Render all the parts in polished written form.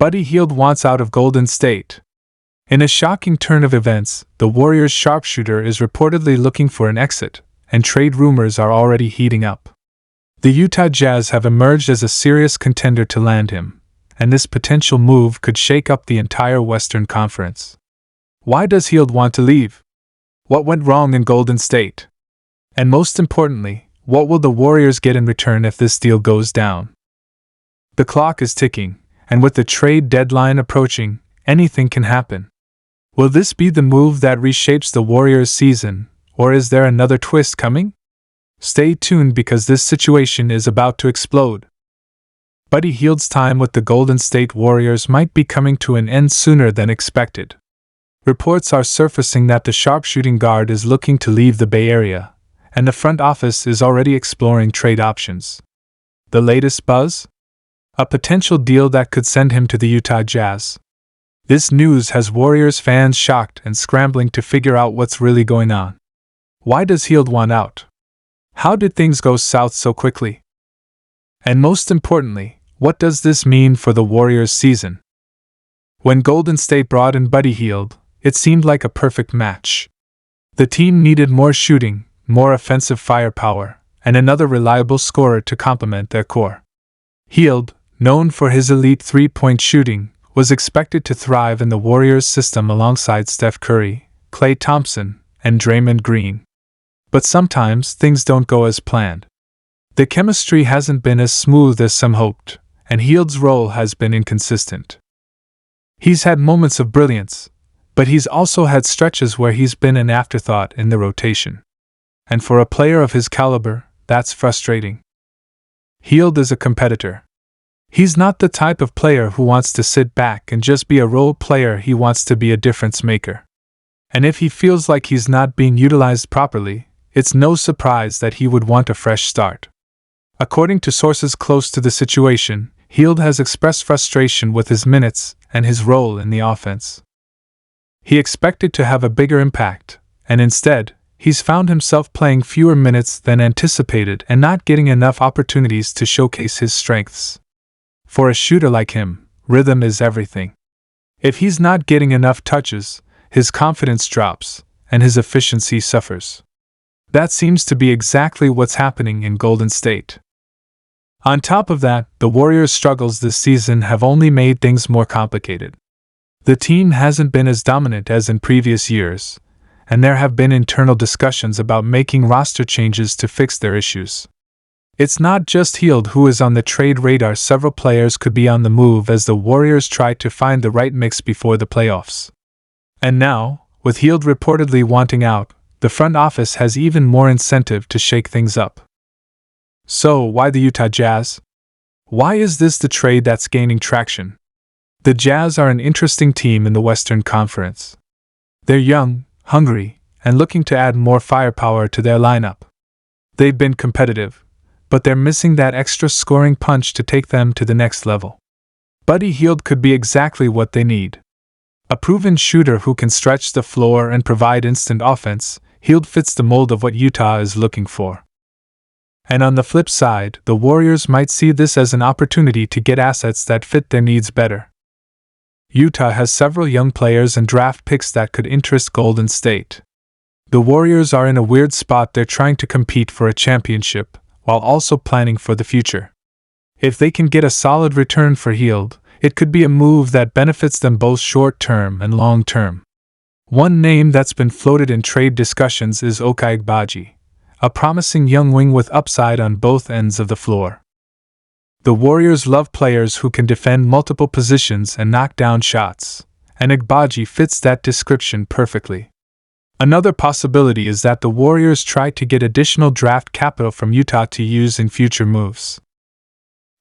Buddy Hield wants out of Golden State. In a shocking turn of events, the Warriors' sharpshooter is reportedly looking for an exit, and trade rumors are already heating up. The Utah Jazz have emerged as a serious contender to land him, and this potential move could shake up the entire Western Conference. Why does Hield want to leave? What went wrong in Golden State? And most importantly, what will the Warriors get in return if this deal goes down? The clock is ticking, and with the trade deadline approaching, anything can happen. Will this be the move that reshapes the Warriors' season, or is there another twist coming? Stay tuned because this situation is about to explode. Buddy Hield's time with the Golden State Warriors might be coming to an end sooner than expected. Reports are surfacing that the sharpshooting guard is looking to leave the Bay Area, and the front office is already exploring trade options. The latest buzz? A potential deal that could send him to the Utah Jazz. This news has Warriors fans shocked and scrambling to figure out what's really going on. Why does Hield want out? How did things go south so quickly? And most importantly, what does this mean for the Warriors' season? When Golden State brought in Buddy Hield, it seemed like a perfect match. The team needed more shooting, more offensive firepower, and another reliable scorer to complement their core. Hield, known for his elite three-point shooting, was expected to thrive in the Warriors' system alongside Steph Curry, Klay Thompson, and Draymond Green. But sometimes things don't go as planned. The chemistry hasn't been as smooth as some hoped, and Hield's role has been inconsistent. He's had moments of brilliance, but he's also had stretches where he's been an afterthought in the rotation. And for a player of his caliber, that's frustrating. Hield is a competitor. He's not the type of player who wants to sit back and just be a role player. He wants to be a difference maker. And if he feels like he's not being utilized properly, it's no surprise that he would want a fresh start. According to sources close to the situation, Hield has expressed frustration with his minutes and his role in the offense. He expected to have a bigger impact, and instead, he's found himself playing fewer minutes than anticipated and not getting enough opportunities to showcase his strengths. For a shooter like him, rhythm is everything. If he's not getting enough touches, his confidence drops, and his efficiency suffers. That seems to be exactly what's happening in Golden State. On top of that, the Warriors' struggles this season have only made things more complicated. The team hasn't been as dominant as in previous years, and there have been internal discussions about making roster changes to fix their issues. It's not just Hield who is on the trade radar. Several players could be on the move as the Warriors try to find the right mix before the playoffs. And now, with Hield reportedly wanting out, the front office has even more incentive to shake things up. So, why the Utah Jazz? Why is this the trade that's gaining traction? The Jazz are an interesting team in the Western Conference. They're young, hungry, and looking to add more firepower to their lineup. They've been competitive, but they're missing that extra scoring punch to take them to the next level. Buddy Hield could be exactly what they need. A proven shooter who can stretch the floor and provide instant offense, Hield fits the mold of what Utah is looking for. And on the flip side, the Warriors might see this as an opportunity to get assets that fit their needs better. Utah has several young players and draft picks that could interest Golden State. The Warriors are in a weird spot. They're trying to compete for a championship, while also planning for the future. If they can get a solid return for Hield, it could be a move that benefits them both short-term and long-term. One name that's been floated in trade discussions is Ochai Agbaji, a promising young wing with upside on both ends of the floor. The Warriors love players who can defend multiple positions and knock down shots, and Agbaji fits that description perfectly. Another possibility is that the Warriors try to get additional draft capital from Utah to use in future moves.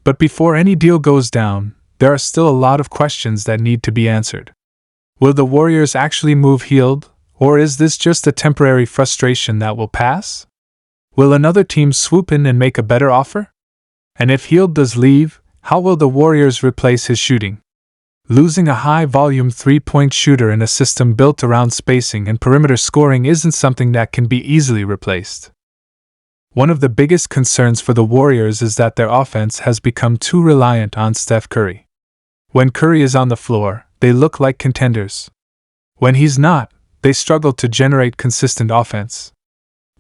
But before any deal goes down, there are still a lot of questions that need to be answered. Will the Warriors actually move Hield, or is this just a temporary frustration that will pass? Will another team swoop in and make a better offer? And if Hield does leave, how will the Warriors replace his shooting? Losing a high-volume three-point shooter in a system built around spacing and perimeter scoring isn't something that can be easily replaced. One of the biggest concerns for the Warriors is that their offense has become too reliant on Steph Curry. When Curry is on the floor, they look like contenders. When he's not, they struggle to generate consistent offense.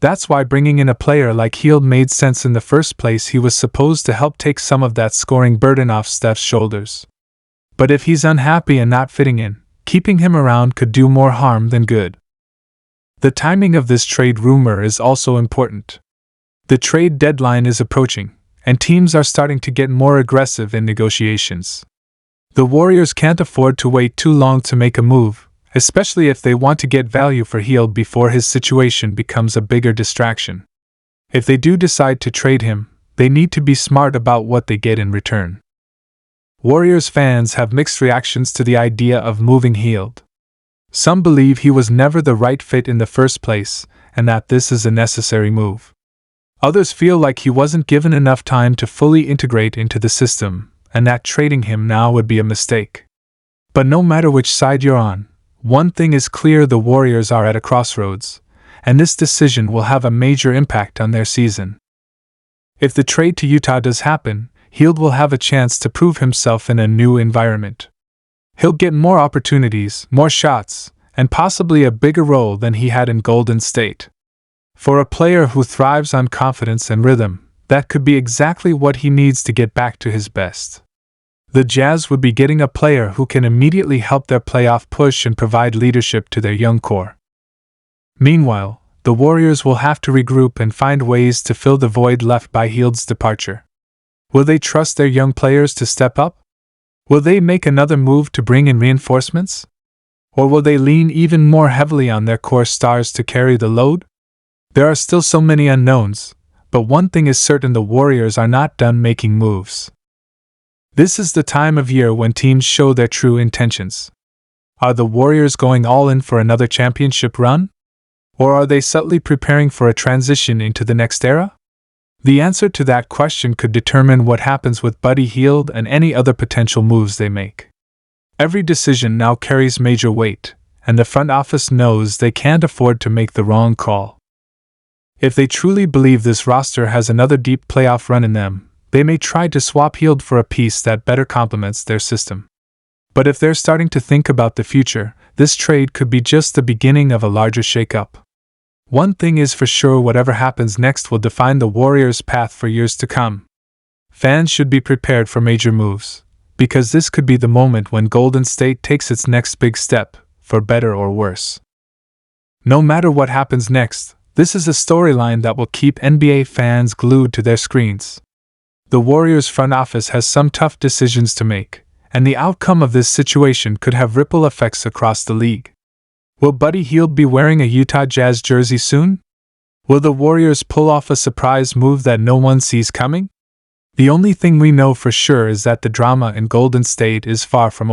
That's why bringing in a player like Hield made sense in the first place. He was supposed to help take some of that scoring burden off Steph's shoulders. But if he's unhappy and not fitting in, keeping him around could do more harm than good. The timing of this trade rumor is also important. The trade deadline is approaching, and teams are starting to get more aggressive in negotiations. The Warriors can't afford to wait too long to make a move, especially if they want to get value for Hield before his situation becomes a bigger distraction. If they do decide to trade him, they need to be smart about what they get in return. Warriors fans have mixed reactions to the idea of moving Hield. Some believe he was never the right fit in the first place, and that this is a necessary move. Others feel like he wasn't given enough time to fully integrate into the system, and that trading him now would be a mistake. But no matter which side you're on, one thing is clear: the Warriors are at a crossroads, and this decision will have a major impact on their season. If the trade to Utah does happen, Hield will have a chance to prove himself in a new environment. He'll get more opportunities, more shots, and possibly a bigger role than he had in Golden State. For a player who thrives on confidence and rhythm, that could be exactly what he needs to get back to his best. The Jazz would be getting a player who can immediately help their playoff push and provide leadership to their young core. Meanwhile, the Warriors will have to regroup and find ways to fill the void left by Hield's departure. Will they trust their young players to step up? Will they make another move to bring in reinforcements? Or will they lean even more heavily on their core stars to carry the load? There are still so many unknowns, but one thing is certain: the Warriors are not done making moves. This is the time of year when teams show their true intentions. Are the Warriors going all in for another championship run? Or are they subtly preparing for a transition into the next era? The answer to that question could determine what happens with Buddy Hield and any other potential moves they make. Every decision now carries major weight, and the front office knows they can't afford to make the wrong call. If they truly believe this roster has another deep playoff run in them, they may try to swap Hield for a piece that better complements their system. But if they're starting to think about the future, this trade could be just the beginning of a larger shakeup. One thing is for sure: whatever happens next will define the Warriors' path for years to come. Fans should be prepared for major moves, because this could be the moment when Golden State takes its next big step, for better or worse. No matter what happens next, this is a storyline that will keep NBA fans glued to their screens. The Warriors front office has some tough decisions to make, and the outcome of this situation could have ripple effects across the league. Will Buddy Hield be wearing a Utah Jazz jersey soon? Will the Warriors pull off a surprise move that no one sees coming? The only thing we know for sure is that the drama in Golden State is far from